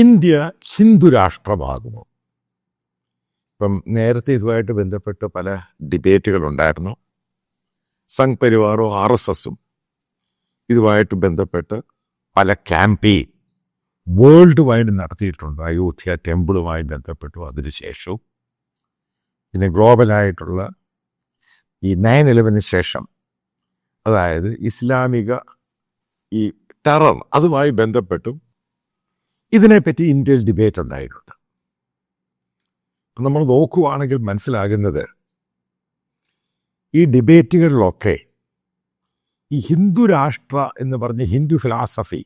India Hindu രാഷ്ട്രമാകുമോ? ഇപ്പം നേരത്തെ ഇതുമായിട്ട് ബന്ധപ്പെട്ട് പല ഡിബേറ്റുകളുണ്ടായിരുന്നു. സംഘ് പരിവാറും RSSും ഇതുമായിട്ട് ബന്ധപ്പെട്ട് പല ക്യാമ്പയിൻ വേൾഡ് വൈഡ് നടത്തിയിട്ടുണ്ട്. അയോധ്യ ടെമ്പിളുമായി ബന്ധപ്പെട്ടു അതിനുശേഷവും പിന്നെ ഗ്ലോബലായിട്ടുള്ള ഈ 9/11 ശേഷം, അതായത് ഇസ്ലാമിക ഈ ടെറർ അതുമായി ബന്ധപ്പെട്ടും ഇതിനെപ്പറ്റി ഇന്ത്യയിൽ ഡിബേറ്റ് ഉണ്ടായിട്ടുണ്ട്. നമ്മൾ നോക്കുവാണെങ്കിൽ മനസ്സിലാകുന്നത് ഈ ഡിബേറ്റുകളിലൊക്കെ ഈ ഹിന്ദു രാഷ്ട്ര എന്ന് പറഞ്ഞ് ഹിന്ദു ഫിലോസഫി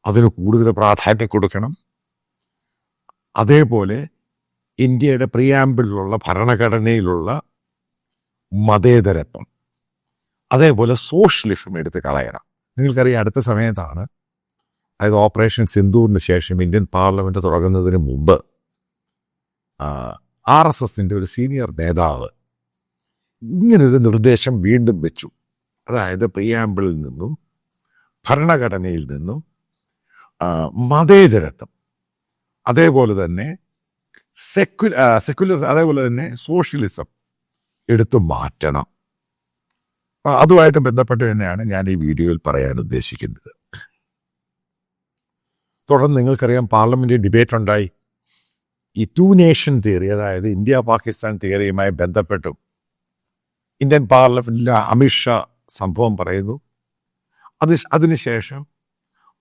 അതിന് കൂടുതൽ പ്രാധാന്യം കൊടുക്കണം. അതേപോലെ ഇന്ത്യയുടെ പ്രിയാമ്പിളിലുള്ള ഭരണഘടനയിലുള്ള മതേതരത്വം, അതേപോലെ സോഷ്യലിസം എടുത്ത് കളയണം. നിങ്ങൾക്കറിയാം, അടുത്ത സമയത്താണ്, അതായത് ഓപ്പറേഷൻ സിന്ദൂറിന് ശേഷം ഇന്ത്യൻ പാർലമെൻറ്റ് തുടങ്ങുന്നതിന് മുമ്പ് RSSൻ്റെ ഒരു സീനിയർ നേതാവ് ഇങ്ങനൊരു നിർദ്ദേശം വീണ്ടും വെച്ചു. അതായത് പ്രിയാമ്പിളിൽ നിന്നും ഭരണഘടനയിൽ നിന്നും മതേതരത്വം, അതേപോലെ തന്നെ സെക്യുലർ അതേപോലെ തന്നെ സോഷ്യലിസം എടുത്തു മാറ്റണം. അതുമായിട്ട് ബന്ധപ്പെട്ട് തന്നെയാണ് ഞാൻ ഈ വീഡിയോയിൽ പറയാൻ ഉദ്ദേശിക്കുന്നത്. തുടർന്ന് നിങ്ങൾക്കറിയാം, പാർലമെന്റ് ഡിബേറ്റ് ഉണ്ടായി. ഈ 2 നേഷൻ തിയറി, അതായത് ഇന്ത്യ പാകിസ്ഥാൻ തിയറിയുമായി ബന്ധപ്പെട്ടും ഇന്ത്യൻ പാർലമെന്റിലെ അമിത്ഷാ സംഭവം പറയുന്നു. അതിനുശേഷം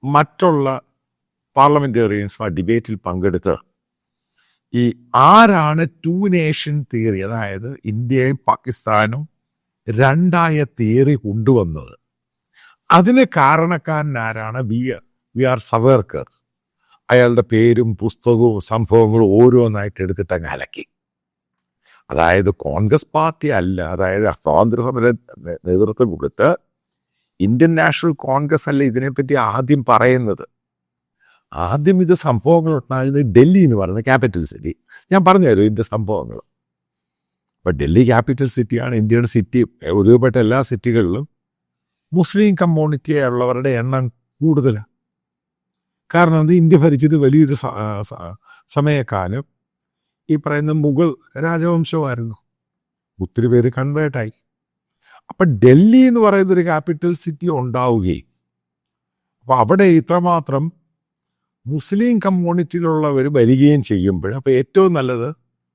മറ്റുള്ള പാർലമെന്റേറിയൻസ് ആ ഡിബേറ്റിൽ പങ്കെടുത്ത് ഈ ആരാണ് 2 നേഷൻ തിയറി, അതായത് ഇന്ത്യയും പാകിസ്ഥാനും രണ്ടായ തിയറി കൊണ്ടുവന്നത്, അതിന് കാരണക്കാരനാരാണ്? V R സവേർക്കർ. അയാളുടെ പേരും പുസ്തകവും സംഭവങ്ങളും ഓരോന്നായിട്ട് എടുത്തിട്ട് അങ്ങ് അലക്കി. അതായത് കോൺഗ്രസ് പാർട്ടി അല്ല, അതായത് സ്വാതന്ത്ര്യ സമര നേതൃത്വം കൊടുത്ത് ഇന്ത്യൻ നാഷണൽ കോൺഗ്രസ് അല്ല ഇതിനെപ്പറ്റി ആദ്യം പറയുന്നത്. ആദ്യം ഇത് സംഭവങ്ങൾ ഉണ്ടാകുന്നത് ഡൽഹി എന്ന് പറയുന്ന ക്യാപിറ്റൽ സിറ്റി. ഞാൻ പറഞ്ഞുതരും ഇതിൻ്റെ സംഭവങ്ങൾ. അപ്പം ഡൽഹി ക്യാപിറ്റൽ സിറ്റിയാണ് ഇന്ത്യയുടെ സിറ്റി. ഒരുപെട്ട എല്ലാ സിറ്റികളിലും മുസ്ലിം കമ്മ്യൂണിറ്റിയുള്ളവരുടെ എണ്ണം കൂടുതലാണ്. കാരണം അത് ഇന്ത്യ ഭരിച്ചത് വലിയൊരു സമയക്കാലം ഈ പറയുന്ന മുഗൾ രാജവംശമായിരുന്നു. ഒത്തിരി പേര് കൺവേർട്ടായി. അപ്പം ഡൽഹി എന്ന് പറയുന്നൊരു ക്യാപിറ്റൽ സിറ്റി ഉണ്ടാവുകയും അപ്പം അവിടെ ഇത്രമാത്രം മുസ്ലിം കമ്മ്യൂണിറ്റിയിലുള്ളവർ വരികയും ചെയ്യുമ്പോൾ, അപ്പോൾ ഏറ്റവും നല്ലത്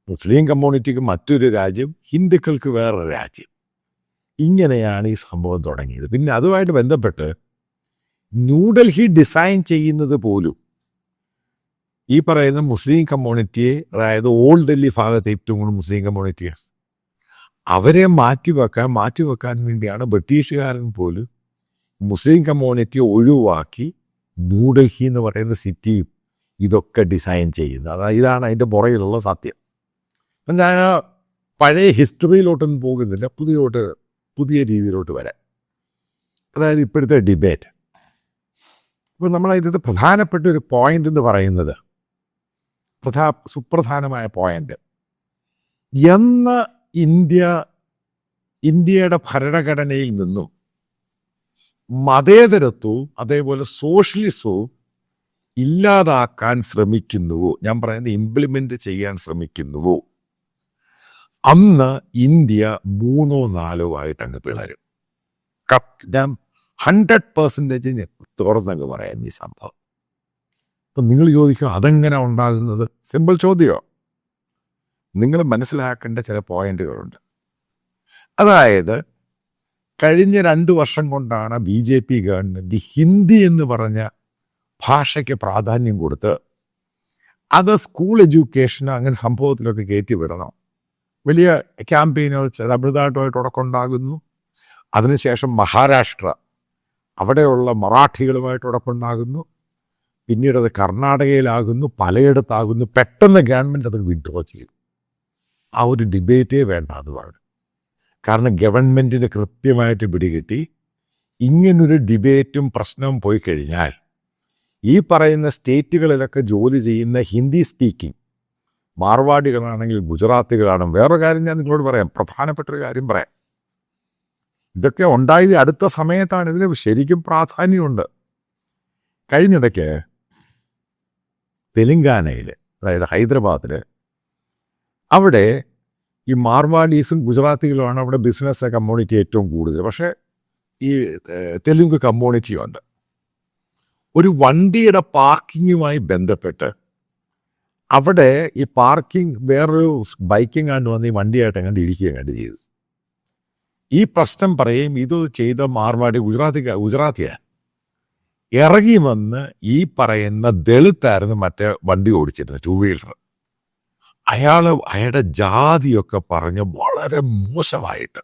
മുസ്ലിം കമ്മ്യൂണിറ്റിക്ക് മറ്റൊരു രാജ്യം, ഹിന്ദുക്കൾക്ക് വേറൊരു രാജ്യം. ഇങ്ങനെയാണ് ഈ സംഭവം തുടങ്ങിയത്. പിന്നെ അതുമായിട്ട് ബന്ധപ്പെട്ട് ന്യൂഡൽഹി ഡിസൈൻ ചെയ്യുന്നത് പോലും ഈ പറയുന്ന മുസ്ലിം കമ്മ്യൂണിറ്റിയെ, അതായത് ഓൾഡ് ഡൽഹി ഭാഗത്ത് ഏറ്റവും കൂടുതൽ മുസ്ലിം കമ്മ്യൂണിറ്റിയാണ്, അവരെ മാറ്റിവെക്കാൻ വേണ്ടിയാണ് ബ്രിട്ടീഷുകാരൻ പോലും മുസ്ലിം കമ്മ്യൂണിറ്റി ഒഴിവാക്കി ന്യൂഡൽഹി എന്ന് പറയുന്ന സിറ്റിയും ഇതൊക്കെ ഡിസൈൻ ചെയ്യുന്നത്. അതായത് ഇതാണ് അതിൻ്റെ പുറകിലുള്ള സത്യം. അപ്പം ഞാൻ പഴയ ഹിസ്റ്ററിയിലോട്ടൊന്നും പോകുന്നില്ല, പുതിയ രീതിയിലോട്ട് വരാൻ. അതായത് ഇപ്പോഴത്തെ ഡിബേറ്റ്. ഇപ്പോൾ നമ്മളതിൻ്റെ പ്രധാനപ്പെട്ട ഒരു പോയിന്റ് എന്ന് പറയുന്നത്, സുപ്രധാനമായ പോയിന്റ്, എന്ന് ഇന്ത്യയുടെ ഭരണഘടനയിൽ നിന്നും മതേതരത്വവും അതേപോലെ സോഷ്യലിസവും ഇല്ലാതാക്കാൻ ശ്രമിക്കുന്നുവോ, ഞാൻ പറയുന്നത് ഇംപ്ലിമെന്റ് ചെയ്യാൻ ശ്രമിക്കുന്നുവോ, അന്ന് ഇന്ത്യ 3 or 4 ആയിട്ടങ്ങ് പിളരും. ഞാൻ 100% തുറന്നങ്ങ് പറയാം ഈ സംഭവം. അപ്പം നിങ്ങൾ ചോദിക്കും, അതെങ്ങനെ ഉണ്ടാകുന്നത്? സിമ്പിൾ ചോദ്യമോ? നിങ്ങൾ മനസ്സിലാക്കേണ്ട ചില പോയിന്റുകളുണ്ട്. അതായത് കഴിഞ്ഞ 2 വർഷം കൊണ്ടാണ് BJP ഗവൺമെൻറ് ഹിന്ദി എന്ന് പറഞ്ഞ ഭാഷയ്ക്ക് പ്രാധാന്യം കൊടുത്ത് അത് സ്കൂൾ എഡ്യൂക്കേഷൻ അങ്ങനെ സംഭവത്തിലൊക്കെ കയറ്റിവിടണം. വലിയ ക്യാമ്പയിനുകൾ തമിഴ്നാട്ടുമായിട്ട് ഉടക്കുണ്ടാകുന്നു. അതിനുശേഷം മഹാരാഷ്ട്ര, അവിടെയുള്ള മറാഠികളുമായിട്ട് ഉടക്കുണ്ടാകുന്നു. പിന്നീട് അത് കർണാടകയിലാകുന്നു, പലയിടത്താകുന്നു. പെട്ടെന്ന് ഗവൺമെൻറ് അത് വിഡ്രോ ചെയ്യും. ആ ഒരു ഡിബേറ്റേ വേണ്ട അത് പറഞ്ഞു. കാരണം ഗവൺമെൻറ്റിന് കൃത്യമായിട്ട് പിടികിട്ടി, ഇങ്ങനൊരു ഡിബേറ്റും പ്രശ്നവും പോയി കഴിഞ്ഞാൽ ഈ പറയുന്ന സ്റ്റേറ്റുകളിലൊക്കെ ജോലി ചെയ്യുന്ന ഹിന്ദി സ്പീക്കിംഗ് മാർവാടികളാണെങ്കിൽ ഗുജറാത്തികളാണ്. വേറൊരു കാര്യം ഞാൻ നിങ്ങളോട് പറയാം, പ്രധാനപ്പെട്ടൊരു കാര്യം പറയാം. ഇതൊക്കെ ഉണ്ടായത് അടുത്ത സമയത്താണ്. ഇതിന് ശരിക്കും പ്രാധാന്യമുണ്ട്. കഴിഞ്ഞിടയ്ക്ക് തെലങ്കാനയിൽ, അതായത് ഹൈദരാബാദിൽ, അവിടെ ഈ മാർവാഡീസും ഗുജറാത്തികളുമാണ് അവിടെ ബിസിനസ് കമ്മ്യൂണിറ്റി ഏറ്റവും കൂടുതൽ. പക്ഷേ ഈ തെലുങ്ക് കമ്മ്യൂണിറ്റി ഉണ്ട്. ഒരു വണ്ടിയുടെ പാർക്കിങ്ങുമായി ബന്ധപ്പെട്ട് അവിടെ ഈ പാർക്കിംഗ് വേറൊരു ബൈക്കിംഗ് കണ്ട് വന്ന് ഈ വണ്ടിയായിട്ട് എങ്ങനെ ഇടിക്കുകയും കണ്ട് ചെയ്തു. ഈ പ്രശ്നം പറയും ഇത് ചെയ്ത മാർവാടി ഗുജറാത്തിയാണ്. ഇറങ്ങി വന്ന് ഈ പറയുന്ന ദളിതായിരുന്നു മറ്റേ വണ്ടി ഓടിച്ചിരുന്നത്, 2 വീലർ. അയാളുടെ ജാതിയൊക്കെ പറഞ്ഞ് വളരെ മോശമായിട്ട്,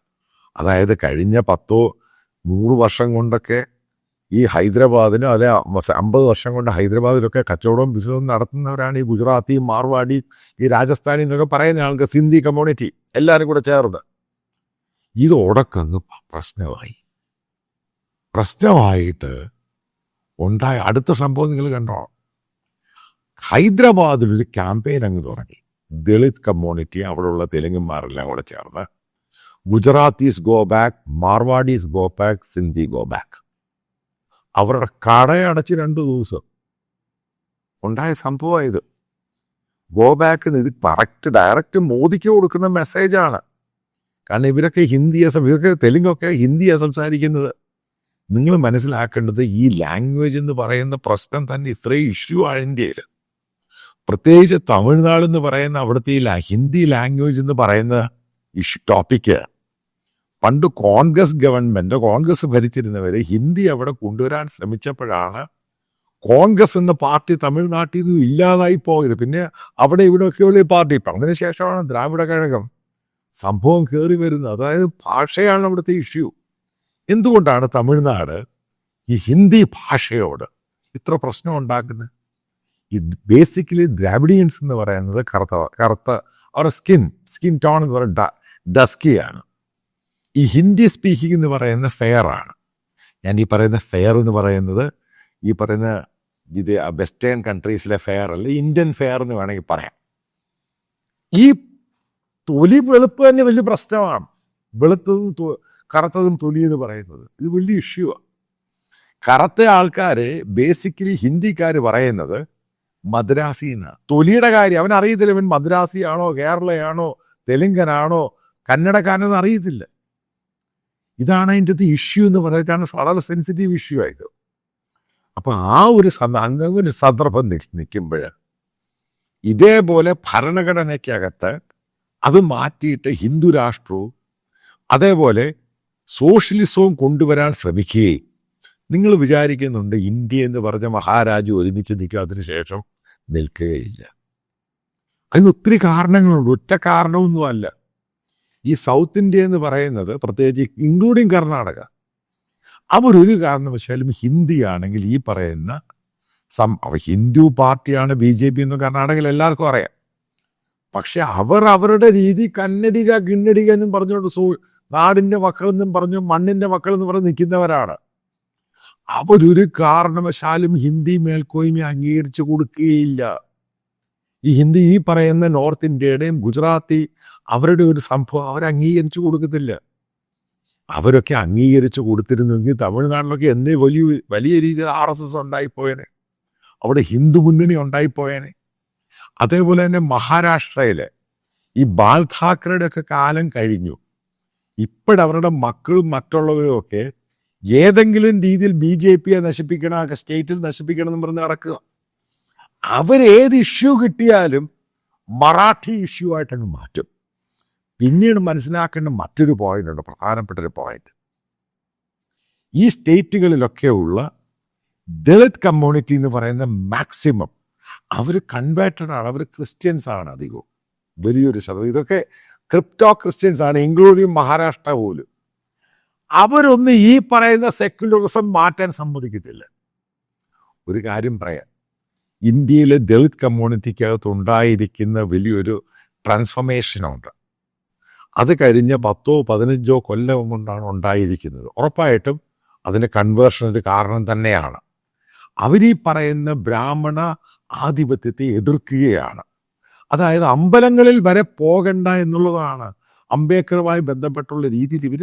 അതായത് കഴിഞ്ഞ 10-100 വർഷം കൊണ്ടൊക്കെ ഈ ഹൈദരാബാദിന്, അല്ലെ 50 വർഷം കൊണ്ട് ഹൈദരാബാദിലൊക്കെ കച്ചവടവും ബിസിനസ്സും നടത്തുന്നവരാണ് ഈ ഗുജറാത്തി, മാർവാടി, ഈ രാജസ്ഥാനി എന്നൊക്കെ പറയുന്ന ആൾക്ക്, സിന്ധി കമ്മ്യൂണിറ്റി എല്ലാവരും കൂടെ ചേർന്ന്. ഇതോടൊക്കങ്ങ് പ്രശ്നമായിട്ട് ഉണ്ടായ അടുത്ത സംഭവം നിങ്ങൾ കണ്ടോ? ഹൈദരാബാദിലൊരു ക്യാമ്പയിൻ അങ്ങ് തുടങ്ങി. ദളിത് കമ്മ്യൂണിറ്റി, അവിടെയുള്ള തെലുങ്കന്മാരെല്ലാം കൂടെ ചേർന്ന് Gujaratis go back, Marwadis go back, Sindhi go back. അവരുടെ കടയടച്ച് 2 ദിവസം ഉണ്ടായ സംഭവമായത്. ഗോ ബാക്ക് ഇത് ഡയറക്റ്റ് മോദിക്ക് കൊടുക്കുന്ന മെസ്സേജാണ്. കാരണം ഇവരൊക്കെ ഇവരൊക്കെ തെലുങ്കൊക്കെ ഹിന്ദിയാണ് സംസാരിക്കുന്നത്. നിങ്ങൾ മനസ്സിലാക്കേണ്ടത്, ഈ ലാംഗ്വേജ് എന്ന് പറയുന്ന പ്രശ്നം തന്നെ ഇത്രയും ഇഷ്യൂ ആണ് ഇന്ത്യയിൽ. പ്രത്യേകിച്ച് തമിഴ്നാട് എന്ന് പറയുന്ന അവിടുത്തെ ഈ ഹിന്ദി ലാംഗ്വേജ് എന്ന് പറയുന്ന ടോപ്പിക്ക്, പണ്ട് കോൺഗ്രസ് ഭരിച്ചിരുന്നവർ ഹിന്ദി അവിടെ കൊണ്ടുവരാൻ ശ്രമിച്ചപ്പോഴാണ് കോൺഗ്രസ് എന്ന പാർട്ടി തമിഴ്നാട്ടിൽ നിന്ന് ഇല്ലാതായി പോയത്. പിന്നെ അവിടെ ഇവിടെയൊക്കെയുള്ള പാർട്ടി, ഇപ്പം അതിനുശേഷമാണ് ദ്രാവിഡ കഴകം സംഭവം കയറി വരുന്നത്. അതായത് ഭാഷയാണ് അവിടുത്തെ ഇഷ്യൂ. എന്തുകൊണ്ടാണ് തമിഴ്നാട് ഈ ഹിന്ദി ഭാഷയോട് ഇത്ര പ്രശ്നം ഉണ്ടാക്കുന്നത്? ഈ ബേസിക്കലി ദ്രാവിഡിയൻസ് എന്ന് പറയുന്നത് കറുത്ത അവരുടെ സ്കിൻ ടോൺ എന്ന് പറയുന്നത് ഡസ്കിയാണ്. ഈ ഹിന്ദി സ്പീക്കിംഗ് എന്ന് പറയുന്നത് ഫെയർ ആണ്. ഞാൻ ഈ പറയുന്ന ഫെയർ എന്ന് പറയുന്നത് ഈ പറയുന്ന വെസ്റ്റേൺ കൺട്രീസിലെ ഫെയർ അല്ല, ഇന്ത്യൻ ഫെയർ എന്ന് വേണമെങ്കിൽ പറയാം. ഈ തൊലി വെളുപ്പ് തന്നെ വലിയ പ്രശ്നമാണ്. വെളുത്തതും കറുത്തതും തൊലി എന്ന് പറയുന്നത് ഇത് വലിയ ഇഷ്യൂ ആണ്. കറുത്ത ആൾക്കാർ ബേസിക്കലി ഹിന്ദിക്കാർ പറയുന്നത് മദ്രാസി എന്നാണ്. തൊലിയുടെ കാര്യം അവനറിയത്തില്ല, ഇവൻ മദ്രാസിയാണോ, കേരളയാണോ, തെലുങ്കനാണോ, കന്നഡക്കാരനൊന്നും അറിയത്തില്ല. ഇതാണ് അതിൻ്റെ അകത്ത് ഇഷ്യൂ എന്ന് പറയുന്നതാണ്. വളരെ സെൻസിറ്റീവ് ഇഷ്യൂ ആയത്. അപ്പം ആ ഒരു സന്ദർഭം നിൽക്കുമ്പോൾ ഇതേപോലെ ഭരണഘടനയ്ക്കകത്ത് അത് മാറ്റിയിട്ട് ഹിന്ദു രാഷ്ട്രവും അതേപോലെ സോഷ്യലിസവും കൊണ്ടുവരാൻ ശ്രമിക്കുകയും, നിങ്ങൾ വിചാരിക്കുന്നുണ്ട് ഇന്ത്യ എന്ന് പറഞ്ഞ മഹാരാജ്യം ഒരുമിച്ച് നിൽക്കുക, അതിനുശേഷം നിൽക്കുകയില്ല. അതിന് ഒത്തിരി കാരണങ്ങളുണ്ട്, ഒറ്റ കാരണമൊന്നുമല്ല. ഈ സൗത്ത് ഇന്ത്യ എന്ന് പറയുന്നത്, പ്രത്യേകിച്ച് ഇൻക്ലൂഡിങ് കർണാടക, അവരൊരു കാരണവശാലും ഹിന്ദിയാണെങ്കിൽ ഈ പറയുന്ന ഹിന്ദു പാർട്ടിയാണ് BJP എന്ന് കർണാടകയിൽ എല്ലാവർക്കും അറിയാം. പക്ഷെ അവരുടെ രീതി കന്നഡിക കിന്നഡിക എന്നും പറഞ്ഞുകൊണ്ട് നാടിൻ്റെ മക്കളെന്നും പറഞ്ഞു, മണ്ണിൻ്റെ മക്കളെന്ന് പറഞ്ഞ് നിൽക്കുന്നവരാണ്. അവരൊരു കാരണവശാലും ഹിന്ദി മേൽക്കോയ്മ അംഗീകരിച്ചു കൊടുക്കുകയില്ല. ഈ ഹിന്ദി ഈ പറയുന്ന നോർത്ത് ഇന്ത്യയുടെയും ഗുജറാത്തി അവരുടെ ഒരു സംഭവം അവർ അംഗീകരിച്ചു കൊടുക്കത്തില്ല. അവരൊക്കെ അംഗീകരിച്ചു കൊടുത്തിരുന്നെങ്കിൽ തമിഴ്നാട്ടിലൊക്കെ എന്നേ വലിയ രീതിയിൽ RSS ഉണ്ടായിപ്പോയേനെ, അവിടെ ഹിന്ദു മുന്നണി ഉണ്ടായിപ്പോയേനെ. അതേപോലെ തന്നെ മഹാരാഷ്ട്രയിലെ ഈ ബാൽ ഠാക്കറയുടെ ഒക്കെ കാലം കഴിഞ്ഞു. ഇപ്പോഴവരുടെ മക്കളും മറ്റുള്ളവരും ഒക്കെ ഏതെങ്കിലും രീതിയിൽ BJPയെ നശിപ്പിക്കണം, സ്റ്റേറ്റിൽ നശിപ്പിക്കണം എന്ന് പറഞ്ഞ് നടക്കുക. അവരേത് ഇഷ്യൂ കിട്ടിയാലും മറാഠി ഇഷ്യൂ ആയിട്ടങ്ങ് മാറ്റും. പിന്നീട് മനസ്സിലാക്കേണ്ട മറ്റൊരു പോയിന്റ് ഉണ്ട്, പ്രധാനപ്പെട്ടൊരു പോയിന്റ്. ഈ സ്റ്റേറ്റുകളിലൊക്കെയുള്ള ദളിത് കമ്മ്യൂണിറ്റി എന്ന് പറയുന്ന മാക്സിമം അവർ കൺവേർട്ടഡ് ആണ്, അവർ ക്രിസ്ത്യൻസ് ആണ് അധികവും, വലിയൊരു ശതമാനം. ഇതൊക്കെ ക്രിപ്റ്റോ ക്രിസ്ത്യൻസ് ആണ്, ഇൻക്ലൂഡിങ് മഹാരാഷ്ട്ര പോലും. അവരൊന്നും ഈ പറയുന്ന സെക്യുലറിസം മാറ്റാൻ സമ്മതിക്കത്തില്ല. ഒരു കാര്യം പറയാം, ഇന്ത്യയിലെ ദളിത് കമ്മ്യൂണിറ്റിക്കകത്ത് ഉണ്ടായിരിക്കുന്ന വലിയൊരു ട്രാൻസ്ഫോർമേഷനുണ്ട്. അത് കഴിഞ്ഞ 10-15 കൊല്ലം കൊണ്ടാണ് ഉണ്ടായിരിക്കുന്നത്. ഉറപ്പായിട്ടും അതിന് കൺവേർഷൻ ഒരു കാരണം തന്നെയാണ്. അവരീ പറയുന്ന ബ്രാഹ്മണ ആധിപത്യത്തെ എതിർക്കുകയാണ്. അതായത് അമ്പലങ്ങളിൽ വരെ പോകണ്ട എന്നുള്ളതാണ്. അംബേദ്കറുമായി ബന്ധപ്പെട്ടുള്ള രീതിയിൽ ഇവർ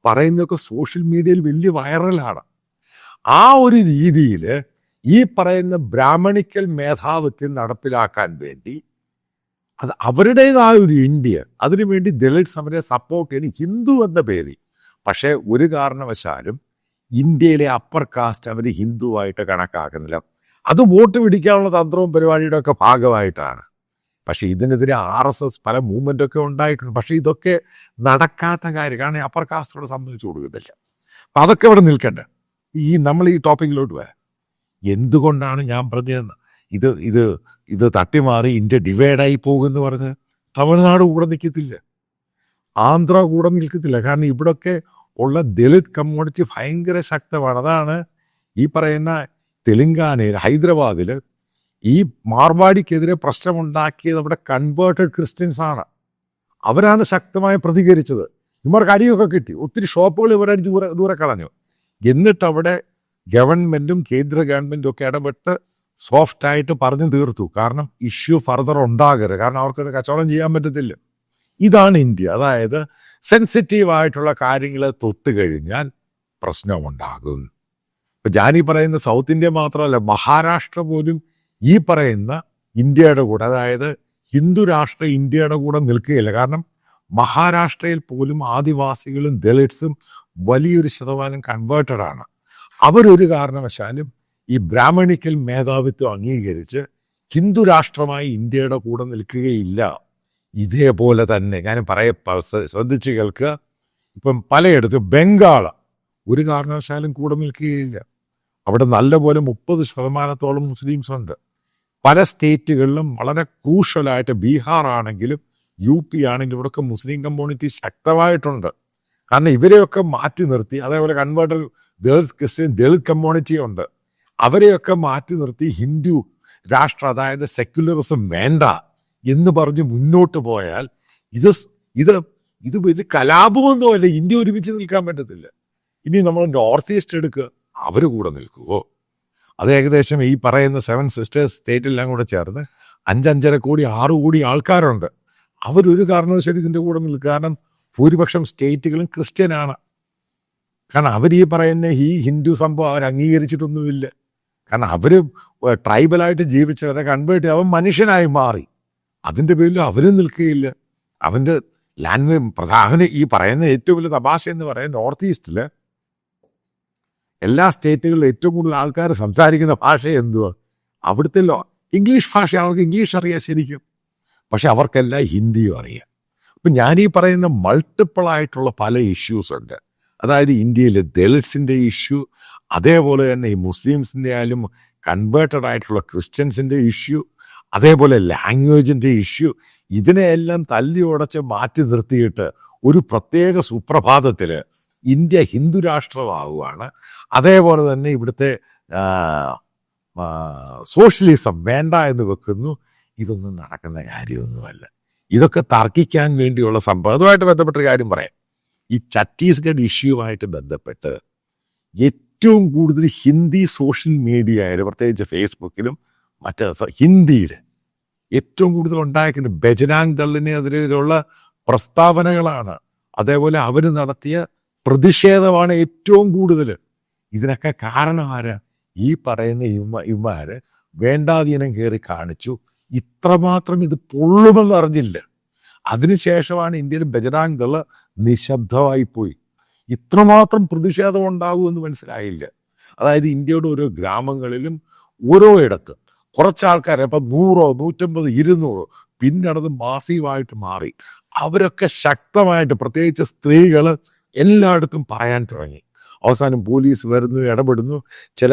പറയുന്നതൊക്കെ സോഷ്യൽ മീഡിയയിൽ വലിയ വൈറലാണ്. ആ ഒരു രീതിയിൽ ഈ പറയുന്ന ബ്രാഹ്മണിക്കൽ മേധാവിത്വം നടപ്പിലാക്കാൻ വേണ്ടി അത് അവരുടേതായ ഒരു ഇന്ത്യ, അതിനുവേണ്ടി ദളിത് സമരെ സപ്പോർട്ട് ചെയ്യണം ഹിന്ദു എന്ന പേരിൽ. പക്ഷേ ഒരു കാരണവശാലും ഇന്ത്യയിലെ അപ്പർ കാസ്റ്റ് അവർ ഹിന്ദുവായിട്ട് കണക്കാക്കുന്നില്ല. അത് വോട്ട് പിടിക്കാനുള്ള തന്ത്രവും പരിപാടിയുടെ ഒക്കെ ഭാഗമായിട്ടാണ്. പക്ഷേ ഇതിനെതിരെ RSS പല മൂവ്മെൻ്റൊക്കെ ഉണ്ടായിട്ടുണ്ട്. പക്ഷേ ഇതൊക്കെ നടക്കാത്ത കാര്യം, കാരണം അപ്പർ കാസ്റ്റോട് സംബന്ധിച്ച് കൊടുക്കുന്നില്ല. അപ്പം അതൊക്കെ ഇവിടെ നിൽക്കട്ടെ. നമ്മൾ ഈ ടോപ്പിക്കിലോട്ട് വരാം. എന്തുകൊണ്ടാണ് ഞാൻ പറഞ്ഞത് ഇത് ഇത് ഇത് തട്ടിമാറി ഇന്ത്യ ഡിവൈഡായി പോകുമെന്ന് പറഞ്ഞ് തമിഴ്നാട് കൂടെ നിൽക്കത്തില്ല, ആന്ധ്ര കൂടെ നിൽക്കത്തില്ല. കാരണം ഇവിടൊക്കെ ഉള്ള ദളിത് കമ്മ്യൂണിറ്റി ഭയങ്കര ശക്തമാണ്. അതാണ് ഈ പറയുന്ന തെലുങ്കാനയിൽ, ഹൈദരാബാദിൽ ഈ മാർവാടിക്കെതിരെ പ്രശ്നമുണ്ടാക്കിയത് അവിടെ കൺവേർട്ടഡ് ക്രിസ്ത്യൻസ് ആണ്. അവരാണ് ശക്തമായി പ്രതികരിച്ചത്. ഇവർക്ക് അടിയൊക്കെ കിട്ടി, ഒത്തിരി ഷോപ്പുകൾ ഇവരടി ദൂരെ കളഞ്ഞു. എന്നിട്ട് അവിടെ ഗവൺമെൻറ്റും കേന്ദ്ര ഗവൺമെൻറ്റും ഒക്കെ ഇടപെട്ട് സോഫ്റ്റായിട്ട് പറഞ്ഞു തീർത്തു. കാരണം ഇഷ്യൂ ഫർദർ ഉണ്ടാകരുത്, കാരണം അവർക്ക് കച്ചവടം ചെയ്യാൻ പറ്റത്തില്ല. ഇതാണ് ഇന്ത്യ. അതായത് സെൻസിറ്റീവായിട്ടുള്ള കാര്യങ്ങൾ തൊട്ട് കഴിഞ്ഞാൽ പ്രശ്നമുണ്ടാകും. ഇപ്പം ഞാനീ പറയുന്ന സൗത്ത് ഇന്ത്യ മാത്രമല്ല, മഹാരാഷ്ട്ര പോലും ഈ പറയുന്ന ഇന്ത്യയുടെ കൂടെ, അതായത് ഹിന്ദു രാഷ്ട്ര ഇന്ത്യയുടെ കൂടെ നിൽക്കുകയില്ല. കാരണം മഹാരാഷ്ട്രയിൽ പോലും ആദിവാസികളും ദളിറ്റ്സും വലിയൊരു ശതമാനം കൺവേർട്ടഡാണ്. അവരൊരു കാരണവശാലും ഈ ബ്രാഹ്മണിക്കൽ മേധാവിത്വം അംഗീകരിച്ച് ഹിന്ദു രാഷ്ട്രമായി ഇന്ത്യയുടെ കൂടെ നിൽക്കുകയില്ല. ഇതേപോലെ തന്നെ ഞാൻ ശ്രദ്ധിച്ച് കേൾക്കുക, ഇപ്പം പലയിടത്തും ബംഗാൾ ഒരു കാരണവശാലും കൂടെ നിൽക്കുകയില്ല. അവിടെ നല്ലപോലെ 30% മുസ്ലിംസ് ഉണ്ട്. പല സ്റ്റേറ്റുകളിലും വളരെ ക്രൂഷ്യലായിട്ട്, ബീഹാർ ആണെങ്കിലും UP ആണെങ്കിലും ഇവിടെയൊക്കെ മുസ്ലിം കമ്മ്യൂണിറ്റി ശക്തമായിട്ടുണ്ട്. കാരണം ഇവരെയൊക്കെ മാറ്റി നിർത്തി, അതേപോലെ കൺവേർട്ടഡ് ക്രിസ്ത്യൻ ദളിത് കമ്മ്യൂണിറ്റി ഉണ്ട്, അവരെയൊക്കെ മാറ്റി നിർത്തി ഹിന്ദു രാഷ്ട്രം, അതായത് സെക്യുലറിസം വേണ്ട എന്ന് പറഞ്ഞ് മുന്നോട്ട് പോയാൽ ഇത് ഇത് ഇത് ഇത് കലാപമൊന്നുമല്ല. ഇന്ത്യ ഒരുമിച്ച് നിൽക്കാൻ പറ്റത്തില്ല. ഇനി നമ്മൾ നോർത്ത് ഈസ്റ്റ് എടുക്കുക, അവർ കൂടെ നിൽക്കുമോ? അത് ഏകദേശം ഈ പറയുന്ന 7 സിസ്റ്റേഴ്സ് സ്റ്റേറ്റെല്ലാം കൂടെ ചേർന്ന് 5-5.5 കോടി 6 കോടി ആൾക്കാരുണ്ട്. അവരൊരു കാരണവശാലും ഇതിൻ്റെ കൂടെ നിൽക്കുക. കാരണം ഭൂരിപക്ഷം സ്റ്റേറ്റുകളും ക്രിസ്ത്യനാണ്. കാരണം അവർ ഈ പറയുന്ന ഈ ഹിന്ദു സംഭവം അവർ അംഗീകരിച്ചിട്ടൊന്നുമില്ല. കാരണം അവർ ട്രൈബലായിട്ട് ജീവിച്ചവരെ കൺവേർട്ട് ചെയ്ത് അവൻ മനുഷ്യനായി മാറി. അതിൻ്റെ പേരിൽ അവരും നിൽക്കുകയില്ല. അവൻ്റെ ലാംഗ്വേജ് പ്രധാന ഈ പറയുന്ന ഏറ്റവും വലിയ തമാശ എന്ന് പറയുന്നത്, നോർത്ത് ഈസ്റ്റിൽ എല്ലാ സ്റ്റേറ്റുകളിലും ഏറ്റവും കൂടുതൽ ആൾക്കാർ സംസാരിക്കുന്ന ഭാഷ എന്തുവാ? അവിടുത്തെ ഇംഗ്ലീഷ് ഭാഷ. അവർക്ക് ഇംഗ്ലീഷ് അറിയാം ശരിക്കും, പക്ഷെ അവർക്കെല്ലാം ഹിന്ദിയും അറിയാം. അപ്പം ഞാനീ പറയുന്ന മൾട്ടിപ്പിളായിട്ടുള്ള പല ഇഷ്യൂസ് ഉണ്ട്. അതായത് ഇന്ത്യയിലെ ദളിറ്റ്സിൻ്റെ ഇഷ്യൂ, അതേപോലെ തന്നെ ഈ മുസ്ലിംസിൻ്റെ ആയാലും കൺവേർട്ടഡ് ആയിട്ടുള്ള ക്രിസ്ത്യൻസിൻ്റെ ഇഷ്യൂ, അതേപോലെ ലാംഗ്വേജിൻ്റെ ഇഷ്യൂ, ഇതിനെയെല്ലാം തല്ലി ഉടച്ച് മാറ്റി നിർത്തിയിട്ട് ഒരു പ്രത്യേക സുപ്രഭാതത്തിൽ ഇന്ത്യ ഹിന്ദു രാഷ്ട്രമാവുകയാണ്. അതേപോലെ തന്നെ ഇവിടുത്തെ സോഷ്യലിസം വേണ്ട എന്ന് വെക്കുന്നു. ഇതൊന്നും നടക്കുന്ന കാര്യമൊന്നുമല്ല. ഇതൊക്കെ തർക്കിക്കാൻ വേണ്ടിയുള്ള സംഭവം. അതുമായിട്ട് ബന്ധപ്പെട്ട കാര്യം പറയാം. ഈ ഛത്തീസ്ഗഡ് ഇഷ്യൂവായിട്ട് ബന്ധപ്പെട്ട് ഏറ്റവും കൂടുതൽ ഹിന്ദി സോഷ്യൽ മീഡിയയിൽ, പ്രത്യേകിച്ച് ഫേസ്ബുക്കിലും മറ്റ് ഹിന്ദിയിൽ ഏറ്റവും കൂടുതൽ ഉണ്ടായിരിക്കുന്നത് ബജ്രാംഗ് ദളിനെതിരെയുള്ള പ്രസ്താവനകളാണ്. അതേപോലെ അവർ നടത്തിയ പ്രതിഷേധമാണ് ഏറ്റവും കൂടുതൽ. ഇതിനൊക്കെ കാരണം ആരാ? ഈ പറയുന്ന ഇവന്മാർ വേണ്ടാതീനം കയറി കാണിച്ചു. ഇത്രമാത്രം ഇത് പൊള്ളുമെന്ന് അറിഞ്ഞില്ല. അതിനുശേഷമാണ് ഇന്ത്യയിൽ ബജ്രാംഗ് ദൾ നിശബ്ദമായിപ്പോയി. ഇത്രമാത്രം പ്രതിഷേധം ഉണ്ടാകുമെന്ന് മനസ്സിലായില്ല. അതായത് ഇന്ത്യയുടെ ഓരോ ഗ്രാമങ്ങളിലും ഓരോ ഇടത്ത് കുറച്ച് ആൾക്കാർ, ഇപ്പം 100, 150, 200 പിന്നടത് മാസീവായിട്ട് മാറി. അവരൊക്കെ ശക്തമായിട്ട്, പ്രത്യേകിച്ച് സ്ത്രീകൾ എല്ലായിടത്തും പറയാൻ തുടങ്ങി. അവസാനം പോലീസ് വരുന്നു, ഇടപെടുന്നു. ചില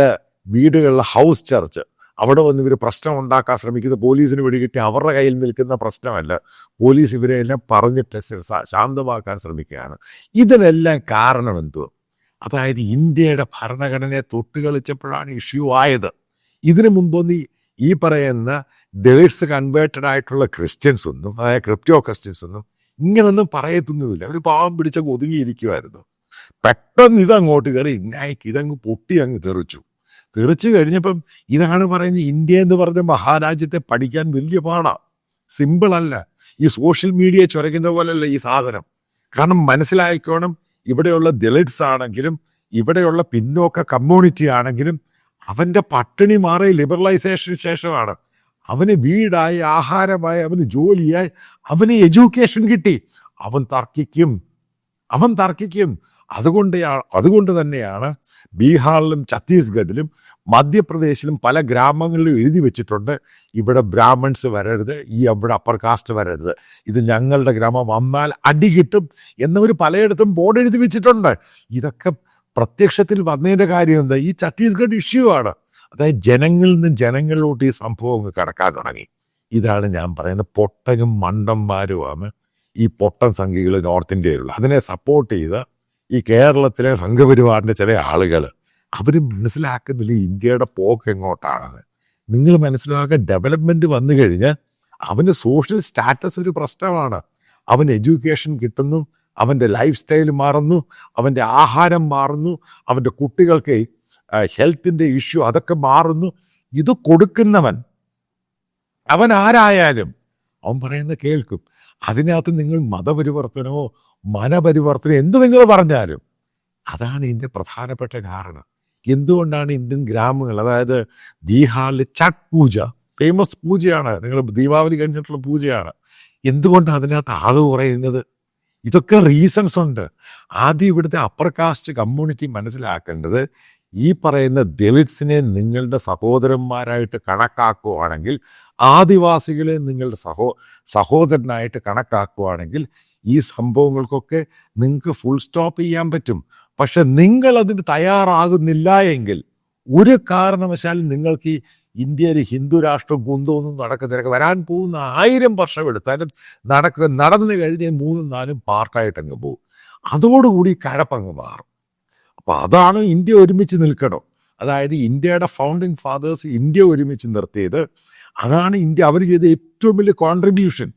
വീടുകളിലെ ഹൗസ് ചർച്ച്, അവിടെ വന്ന് ഇവർ പ്രശ്നം ഉണ്ടാക്കാൻ ശ്രമിക്കുന്നത് പോലീസിന് പിടികിട്ടി അവരുടെ കയ്യിൽ നിൽക്കുന്ന പ്രശ്നമല്ല. പോലീസ് ഇവരെല്ലാം പറഞ്ഞിട്ട് ശാന്തമാക്കാൻ ശ്രമിക്കുകയാണ്. ഇതിനെല്ലാം കാരണം എന്തോ? അതായത് ഇന്ത്യയുടെ ഭരണഘടനയെ തൊട്ടുകളിച്ചപ്പോഴാണ് ഇഷ്യൂ ആയത്. ഇതിനു മുമ്പൊന്നും ഈ പറയുന്ന ദളിറ്റ്സ് കൺവേർട്ടഡ് ആയിട്ടുള്ള ക്രിസ്ത്യൻസ് ഒന്നും, അതായത് ക്രിപ്റ്റോ ക്രിസ്ത്യൻസ് ഒന്നും ഇങ്ങനൊന്നും പറയത്തൊന്നുമില്ല. അവർ പാവം പിടിച്ചങ്ങ് ഒതുങ്ങിയിരിക്കുമായിരുന്നു. പെട്ടെന്ന് ഇതങ്ങോട്ട് കയറി ഇതങ്ങ് പൊട്ടി അങ്ങ് തെറിച്ചു കഴിഞ്ഞപ്പം ഇതാണ് പറയുന്നത്, ഇന്ത്യ എന്ന് പറഞ്ഞ മഹാരാജ്യത്തെ പഠിക്കാൻ വലിയ പാടാണ്, സിമ്പിളല്ല. ഈ സോഷ്യൽ മീഡിയ ചുരയ്ക്കുന്ന പോലെയല്ല ഈ സാധനം. കാരണം മനസ്സിലായിക്കോണം, ഇവിടെയുള്ള ദളിറ്റ്സ് ആണെങ്കിലും ഇവിടെയുള്ള പിന്നോക്ക കമ്മ്യൂണിറ്റി ആണെങ്കിലും അവൻ്റെ പട്ടിണി മാറി ലിബറലൈസേഷന് ശേഷമാണ്. അവന് വീടായി, ആഹാരമായി, അവന് ജോലിയായി, അവന് എഡ്യൂക്കേഷൻ കിട്ടി. അവൻ തർക്കിക്കും. അതുകൊണ്ട് തന്നെയാണ് ബീഹാറിലും ഛത്തീസ്ഗഡിലും മധ്യപ്രദേശിലും പല ഗ്രാമങ്ങളിലും എഴുതി വെച്ചിട്ടുണ്ട്, ഇവിടെ ബ്രാഹ്മൺസ് വരരുത്, അവിടെ അപ്പർ കാസ്റ്റ് വരരുത്, ഇത് ഞങ്ങളുടെ ഗ്രാമം, വന്നാൽ അടി കിട്ടും എന്നവർ പലയിടത്തും ബോർഡ് എഴുതി വെച്ചിട്ടുണ്ട്. ഇതൊക്കെ പ്രത്യക്ഷത്തിൽ വന്നതിൻ്റെ കാര്യം എന്താ? ഈ ഛത്തീസ്ഗഡ് ഇഷ്യൂ ആണ്. അതായത് ജനങ്ങളിൽ നിന്ന് ജനങ്ങളിലോട്ട് ഈ സംഭവം കടക്കാൻ തുടങ്ങി. ഇതാണ് ഞാൻ പറയുന്നത്, പൊട്ടനും മണ്ടന്മാരുമാണ് ഈ പൊട്ടൻ സംഘികൾ നോർത്ത് ഇന്ത്യയിലുള്ള. അതിനെ സപ്പോർട്ട് ചെയ്ത് ഈ കേരളത്തിലെ സംഘപരിവാറിൻ്റെ ചില ആളുകൾ അവർ മനസ്സിലാക്കുന്നില്ല ഇന്ത്യയുടെ പോക്ക് എങ്ങോട്ടാണെന്ന്. നിങ്ങൾ മനസ്സിലാക്കുക, ഡെവലപ്മെൻറ്റ് വന്നു കഴിഞ്ഞാൽ അവന് സോഷ്യൽ സ്റ്റാറ്റസ് ഒരു പ്രശ്നമാണ്. അവന് എഡ്യൂക്കേഷൻ കിട്ടുന്നു, അവൻ്റെ ലൈഫ് സ്റ്റൈൽ മാറുന്നു, അവൻ്റെ ആഹാരം മാറുന്നു, അവൻ്റെ കുട്ടികൾക്ക് ഹെൽത്തിൻ്റെ ഇഷ്യൂ അതൊക്കെ മാറുന്നു. ഇത് കൊടുക്കുന്നവൻ അവൻ ആരായാലും അവൻ പറയുന്നത് കേൾക്കും. അതിനകത്ത് നിങ്ങൾ മതപരിവർത്തനമോ മനപരിവർത്തനമോ എന്ത് നിങ്ങൾ പറഞ്ഞാലും അതാണ് ഇതിൻ്റെ പ്രധാനപ്പെട്ട കാരണം. എന്തുകൊണ്ടാണ് ഇന്ത്യൻ ഗ്രാമങ്ങൾ, അതായത് ബീഹാറിൽ ഛഠ് പൂജ ഫേമസ് പൂജയാണ്, നിങ്ങൾ ദീപാവലി കഴിഞ്ഞിട്ടുള്ള പൂജയാണ്, എന്തുകൊണ്ടാണ് അതിനകത്ത് ആള് കുറയുന്നത്? ഇതൊക്കെ റീസൺസ് ഉണ്ട്. ആദ്യം ഇവിടുത്തെ അപ്പർ കാസ്റ്റ് കമ്മ്യൂണിറ്റി മനസ്സിലാക്കേണ്ടത്, ഈ പറയുന്ന ദളിത്സിനെ നിങ്ങളുടെ സഹോദരന്മാരായിട്ട് കണക്കാക്കുകയാണെങ്കിൽ, ആദിവാസികളെ നിങ്ങളുടെ സഹോദരനായിട്ട് കണക്കാക്കുകയാണെങ്കിൽ ഈ സംഭവങ്ങൾക്കൊക്കെ നിങ്ങൾക്ക് ഫുൾ സ്റ്റോപ്പ് ചെയ്യാൻ പറ്റും. പക്ഷെ നിങ്ങൾ അതിന് തയ്യാറാകുന്നില്ല എങ്കിൽ ഒരു കാരണവശാലും നിങ്ങൾക്ക് ഈ ഇന്ത്യയിൽ ഹിന്ദു രാഷ്ട്രം കുന്തമൊന്നും നടക്കുന്നില്ല. വരാൻ പോകുന്ന 1000 വർഷം എടുത്താലും നടന്നു കഴിഞ്ഞ് 3-4 പാർട്ടായിട്ട് അങ്ങ് പോകും. അതോടുകൂടി കഴപ്പങ്ങ് മാറും. അപ്പോൾ അതാണ് ഇന്ത്യ ഒരുമിച്ച് നിൽക്കണം. അതായത് ഇന്ത്യയുടെ ഫൗണ്ടിങ് ഫാദേഴ്സ് ഇന്ത്യ ഒരുമിച്ച് നിർത്തിയത്, അതാണ് ഇന്ത്യ അവർ ചെയ്ത ഏറ്റവും വലിയ കോൺട്രിബ്യൂഷൻ.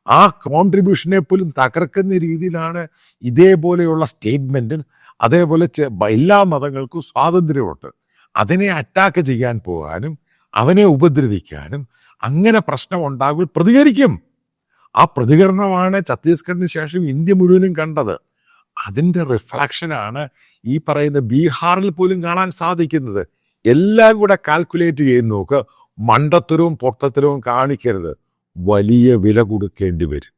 ആ കോൺട്രിബ്യൂഷനെ പോലും തകർക്കുന്ന രീതിയിലാണ് ഇതേപോലെയുള്ള സ്റ്റേറ്റ്മെൻറ്റും. അതേപോലെ എല്ലാ മതങ്ങൾക്കും സ്വാതന്ത്ര്യമുണ്ട്. അതിനെ അറ്റാക്ക് ചെയ്യാൻ പോകാനും അവനെ ഉപദ്രവിക്കാനും, അങ്ങനെ പ്രശ്നം ഉണ്ടാകുമ്പോൾ പ്രതികരിക്കും. ആ പ്രതികരണമാണ് ഛത്തീസ്ഗഡിന് ശേഷം ഇന്ത്യ മുഴുവനും കണ്ടത്. അതിൻ്റെ റിഫ്ലക്ഷനാണ് ഈ പറയുന്ന ബീഹാറിൽ പോലും കാണാൻ സാധിക്കുന്നത്. എല്ലാം കൂടെ കാൽക്കുലേറ്റ് ചെയ്ത് നോക്കുക. മണ്ടത്തരവും പൊട്ടത്തരവും കാണിക്കരുത്, വലിയ വില കൊടുക്കേണ്ടി വരും.